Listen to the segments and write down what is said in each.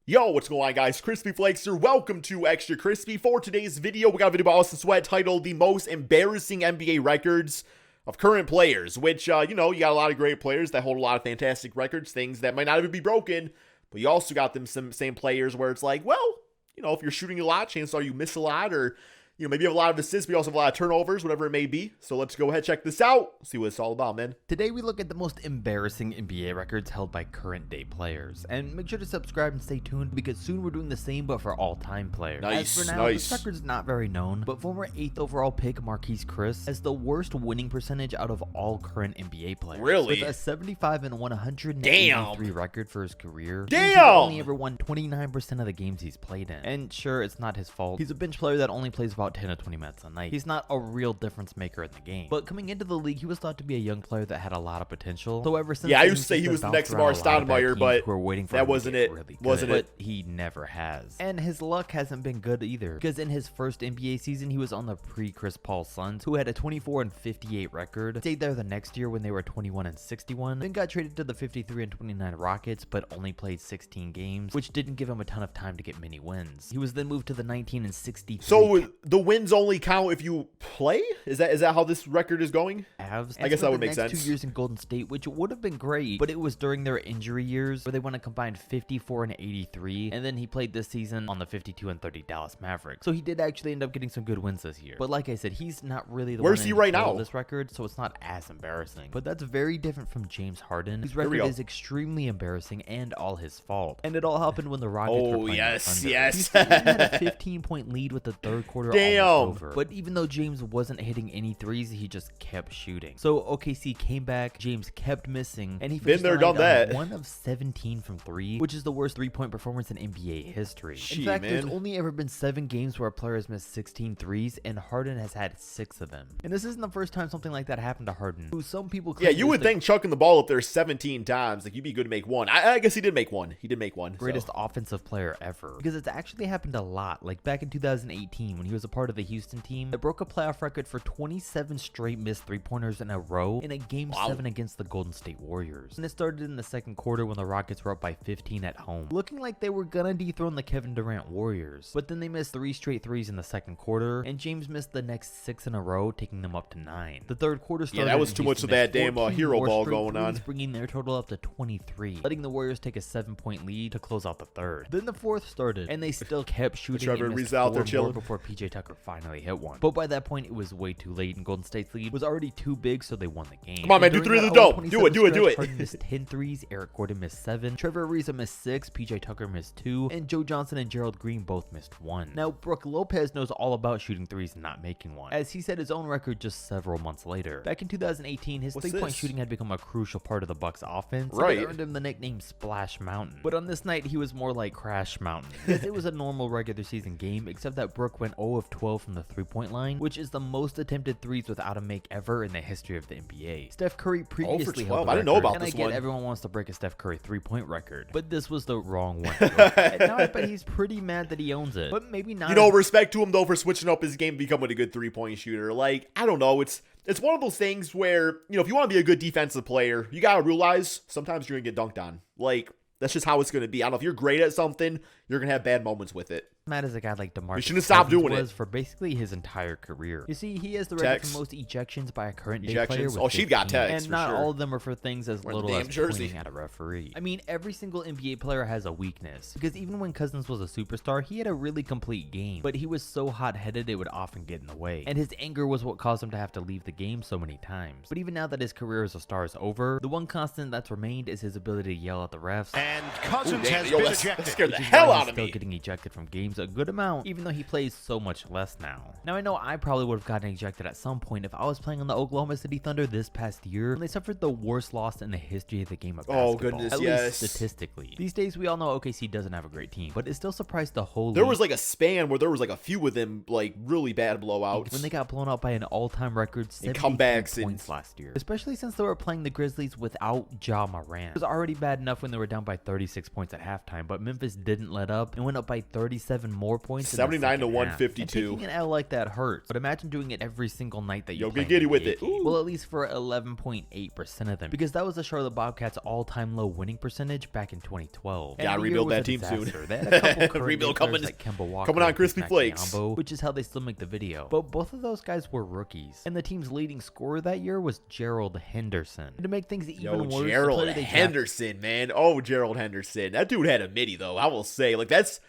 Yo, what's going on, guys? Crispy Flakes here. Welcome to Extra Crispy. For today's video, we got a video about Austin Sweat titled The Most Embarrassing NBA Records of Current Players, which, you got a lot of great players that hold a lot of fantastic records, things that might not even be broken, but you also got them some same players where it's like, well, if you're shooting a lot, chances are you miss a lot, or maybe you have a lot of assists, but you also have a lot of turnovers, whatever it may be. So let's go ahead, check this out, see what it's all about, man. Today we look at the most embarrassing NBA records held by current day players. And make sure to subscribe and stay tuned because soon we're doing the same but for all-time players. Nice, As for now, nice. this record is not very known, but former 8th overall pick Marquise Chris has the worst winning percentage out of all current NBA players. Really? With a 75 and 183 record for his career. Damn! He's only ever won 29% of the games he's played in. And sure, it's not his fault. He's a bench player that only plays about 10 to 20 minutes a night. He's not a real difference maker in the game. But coming into the league, he was thought to be a young player that had a lot of potential. So ever since, Yeah, I used to say he was the next Marquise Stoudemire, but that wasn't it. Wasn't it? But he never has. And his luck hasn't been good either. Because in his first NBA season, he was on the pre-Chris Paul Suns, who had a 24-58 record. Stayed there the next year when they were 21-61. Then got traded to the 53-29 Rockets, but only played 16 games, which didn't give him a ton of time to get many wins. He was then moved to the 19-63. So the wins only count if you play? Is that how this record is going? I guess that would make sense. 2 years in Golden State, which would have been great, but it was during their injury years where they won a combined 54-83, and then he played this season on the 52-30 Dallas Mavericks. So he did actually end up getting some good wins this year. But like I said, he's not really the Where's one he in right control now? of this record, so it's not as embarrassing. But that's very different from James Harden, whose Here we record go. is extremely embarrassing and all his fault. And it all happened when the Rockets were playing yes, the Thunder. yes. He had a 15-point lead with the third quarter Damn. almost over. But even though James wasn't hitting any threes, he just kept shooting. So OKC came back, James kept missing, and he finished Been there, the night done that. on 1 of 17 from 3, which is the worst three-point performance in NBA history. Shit, in fact, man. there's only ever been 7 games where a player has missed 16 threes, and Harden has had 6 of them. And this isn't the first time something like that happened to Harden, who some people Yeah, claim you is would the think chucking the ball up there 17 times, like, you'd be good to make one. I guess he did make one. He did make one. greatest So. offensive player ever, because it's actually happened a lot. Like back in 2018 when he was a part of the Houston team that broke a playoff record for 27 straight missed three-pointers in a row in a game 7 against the Golden State Warriors. And it started in the second quarter when the Rockets were up by 15 at home, looking like they were gonna dethrone the Kevin Durant Warriors. But then they missed 3 straight threes in the second quarter, and James missed the next 6 in a row, taking them up to 9. The third quarter started. Yeah, that was and too much Houston of that missed damn 14 hero more ball straight going on. threes, bringing their total up to 23, letting the Warriors take a 7-point lead to close out the third. Then the fourth started, and they still kept shooting. Trevor and missed Ariza out there 4 more chilling. before PJ Tucker finally hit one. But by that point, it was way too late, and Golden State's lead was already too big, so they won the game. Come on, man, And do 3 during to the that dome. 0-27 Do it. stretch, Harden missed 10 threes, Eric Gordon missed 7, Trevor Ariza missed 6, PJ Tucker missed 2, and Joe Johnson and Gerald Green both missed 1. Now, Brook Lopez knows all about shooting threes and not making one, as he set his own record just several months later. Back in 2018, his What's three-point this? shooting had become a crucial part of the Bucks' offense, Right. and earned him the nickname Splash Mountain. But on this night, he was more like Crash Mountain, because it was a normal regular season game, except that Brook went 0 of 12 from the three-point line, which is the most attempted threes without a make ever in the history of the NBA. Steph Curry previously held 12. the I didn't know record, about and this I get one. everyone wants to break a Steph Curry three-point record, but this was the wrong one. And now I bet he's pretty mad that he owns it, but maybe not. Respect to him, though, for switching up his game to becoming a good 3-point shooter. Like, I don't know. It's one of those things where, if you want to be a good defensive player, you got to realize sometimes you're going to get dunked on. Like, that's just how it's going to be. I don't know if you're great at something, you're going to have bad moments with it. Mad as a guy like DeMarcus shouldn't stop Cousins doing it. was for basically his entire career. You see, he has the record Tex. for most ejections by a current day Ejections. player with Oh, she got 15, Tex, and for not sure. all of them are for things as Wearing the little damn as jersey. pointing at a referee. I mean, every single NBA player has a weakness, because even when Cousins was a superstar, he had a really complete game, but he was so hot-headed it would often get in the way, and his anger was what caused him to have to leave the game so many times. But even now that his career as a star is over, the one constant that's remained is his ability to yell at the refs. And Cousins has Yo, been that ejected. scared the Which is hell why out he's of still me. getting ejected from games a good amount, even though he plays so much less now. Now I know I probably would have gotten ejected at some point if I was playing on the Oklahoma City Thunder this past year when they suffered the worst loss in the history of the game of basketball. Oh, goodness, at yes. least statistically. These days we all know OKC doesn't have a great team, but it still surprised the whole There league was like a span where there was like a few of them, like, really bad blowouts. when they got blown out by an all-time record 73 comebacks points last year, especially since they were playing the Grizzlies without Ja Morant. It was already bad enough when they were down by 36 points at halftime, but Memphis didn't let up and went up by 37 27 more points. 79 to And 152. taking an L like that hurts, but imagine doing it every single night that you play. Get giddy with it. Well, at least for 11.8% of them, because that was the Charlotte Bobcats' all-time low winning percentage back in 2012. Gotta rebuild that team soon. They had a couple Rebuild coming, like Kemba Walker, coming on Crispy Flakes, which is how they still make the video. But both of those guys were rookies, and the team's leading scorer that year was Gerald Henderson. And to make things even worse, Gerald Henderson, man. Oh, Gerald Henderson. That dude had a midi, though. I will say, like, that's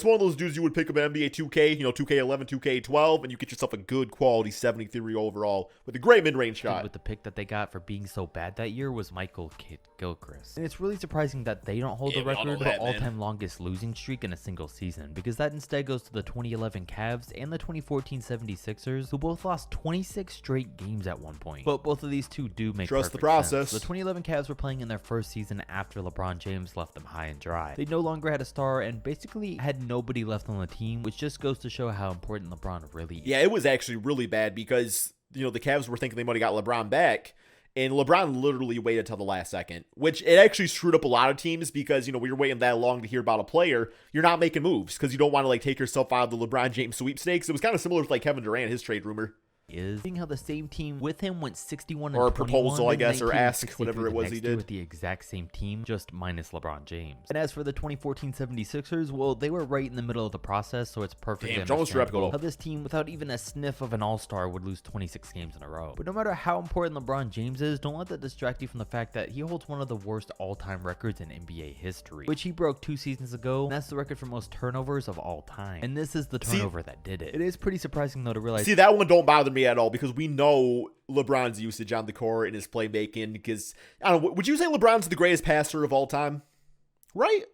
one of those dudes you would pick up in NBA 2K, 2K11, 2K12, and you get yourself a good quality 73 overall with a great mid-range shot. With the pick that they got for being so bad that year was Michael Gilchrist. And it's really surprising that they don't hold the record for all-time longest losing streak in a single season, because that instead goes to the 2011 Cavs and the 2014 76ers, who both lost 26 straight games at one point. But both of these two do make Trust the process. sense. The 2011 Cavs were playing in their first season after LeBron James left them high and dry. They no longer had a star and basically had nobody left on the team, which just goes to show how important LeBron really is. Yeah, it was actually really bad because, the Cavs were thinking they might have got LeBron back, and LeBron literally waited till the last second, which it actually screwed up a lot of teams because, when you're waiting that long to hear about a player, you're not making moves because you don't want to, like, take yourself out of the LeBron James sweepstakes. It was kind of similar with, like, Kevin Durant, his trade rumor. Is seeing how the same team with him went 61 or and a proposal, I guess, or ask, 63 whatever it was he did. With the exact same team, just minus LeBron James. And as for the 2014 76ers, well, they were right in the middle of the process, so it's perfectly understandable how this team, without even a sniff of an all-star, would lose 26 games in a row. But no matter how important LeBron James is, don't let that distract you from the fact that he holds one of the worst all-time records in NBA history, which he broke 2 seasons ago, and that's the record for most turnovers of all time. And this is the turnover that did it. It is pretty surprising, though, to realize... See, that one don't bother me at all, because we know LeBron's usage on the court and his playmaking, because, I don't know, would you say LeBron's the greatest passer of all time? Right?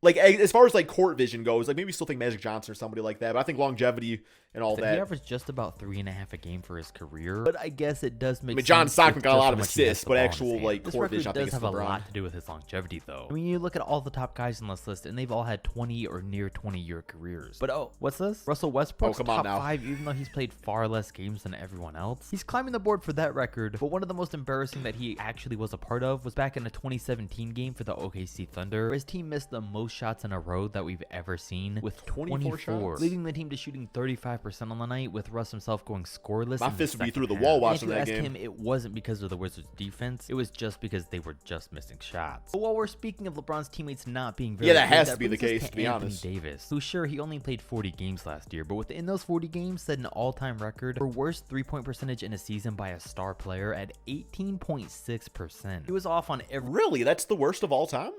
Like, as far as, like, court vision goes, like, maybe you still think Magic Johnson or somebody like that, but I think longevity and all that. He averaged just about 3.5 a game for his career, but I guess it does make sense. John Stockton got a lot of assists, but actual, like, court vision, I think, does have a lot to do with his longevity, though. I mean, you look at all the top guys on this list, and they've all had 20 or near 20-year careers. But, oh, what's this? Russell Westbrook's top 5, even though he's played far less games than everyone else. He's climbing the board for that record, but one of the most embarrassing that he actually was a part of was back in a 2017 game for the OKC Thunder, where his team missed the most shots in a row that we've ever seen, with 24 shots, leading the team to shooting 35% on the night, with Russ himself going scoreless. My fist would be through the wall watching that game. Him, it wasn't because of the Wizards' defense, it was just because they were just missing shots. But while we're speaking of LeBron's teammates not being very that has to be the case, to be honest. Davis, who, sure, he only played 40 games last year, but within those 40 games set an all-time record for worst three-point percentage in a season by a star player at 18.6%. He was off on every... Really? That's the worst of all time?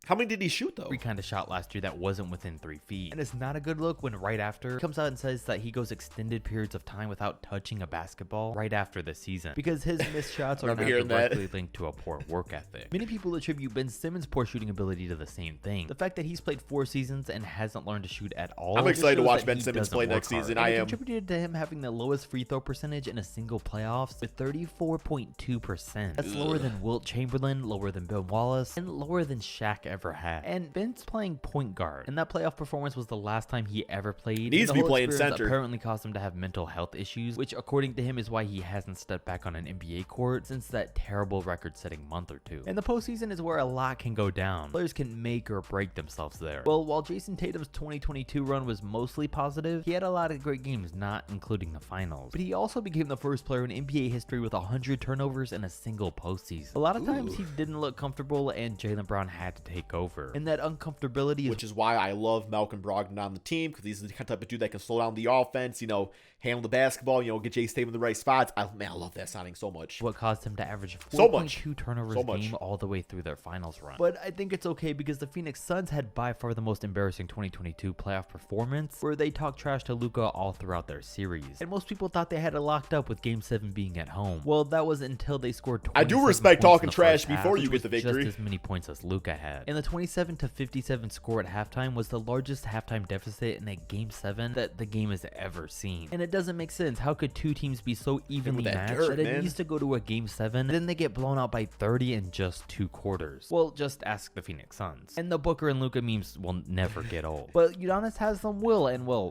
How many did he shoot, though? Every kind of shot last year that wasn't within 3 feet. And it's not a good look when right after he comes out and says that he goes extended periods of time without touching a basketball right after the season, because his missed shots are not directly linked to a poor work ethic. Many people attribute Ben Simmons' poor shooting ability to the same thing. The fact that he's played 4 seasons and hasn't learned to shoot at all. I'm excited to watch Ben Simmons play next season. I am. Contributed to him having the lowest free throw percentage in a single playoffs with 34.2%. That's lower than Wilt Chamberlain, lower than Ben Wallace, and lower than Shaq ever had. And Ben's playing point guard, and that playoff performance was the last time he ever played. Needs to be playing center. Apparently caused him to have mental health issues, which according to him is why he hasn't stepped back on an NBA court since that terrible record-setting month or two. And the postseason is where a lot can go down. Players can make or break themselves there. Well, while Jason Tatum's 2022 run was mostly positive, he had a lot of great games, not including the finals. But he also became the first player in NBA history with 100 turnovers in a single postseason. A lot of times he didn't look comfortable, and Jaylen Brown had to take over. And that uncomfortability is... Which is why I love Malcolm Brogdon on the team, because he's the kind of type of dude that can slow down the offense, handle the basketball, get Jay Tatum in the right spots. I love that signing so much. What caused him to average 4.2 turnovers a game all the way through their finals run. But I think it's okay because the Phoenix Suns had by far the most embarrassing 2022 playoff performance, where they talked trash to Luka all throughout their series. And most people thought they had it locked up with Game 7 being at home. Well, that was until they scored 27 I do respect points talking trash before you get the victory. Just as many points as Luka had. And the 27-57 score at halftime was the largest halftime deficit in a Game 7 that the game has ever seen. And it doesn't make sense. How could two teams be so evenly matched that it needs to go to a Game 7 and then they get blown out by 30 in just 2 quarters? Well, just ask the Phoenix Suns. And the Booker and Luka memes will never get old. But Giannis has them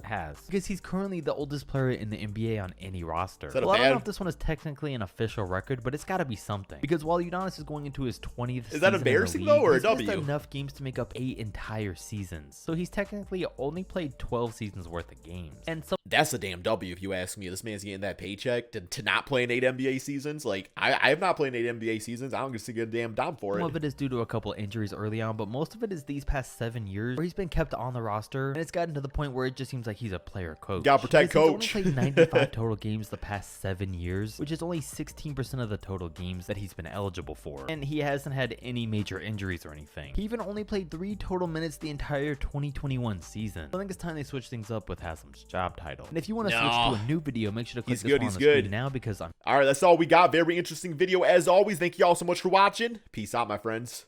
has. Because he's currently the oldest player in the NBA on any roster. Well, I don't know if this one is technically an official record, but it's got to be something. Because while Giannis is going into his 20th season, is that embarrassing though, or a W? A enough games to make up 8 entire seasons. So he's technically only played 12 seasons worth of games. And some That's a damn W if you ask me. This man's getting that paycheck to not play in 8 NBA seasons. Like, I have not played in 8 NBA seasons. I don't get to get a damn dime for it. Some of it is due to a couple injuries early on, but most of it is these past 7 years where he's been kept on the roster, and it's gotten to the point where it just seems like he's a player coach. Gotta protect coach. He's only played 95 total games the past 7 years, which is only 16% of the total games that he's been eligible for. And he hasn't had any major injuries or anything. He even only played 3 total minutes the entire 2021 season. So I think it's time they switch things up with Haslam's job title. And if you want to switch to a new video, make sure to click this one on the screen now, because I'm... All right, that's all we got. Very interesting video as always. Thank you all so much for watching. Peace out, my friends.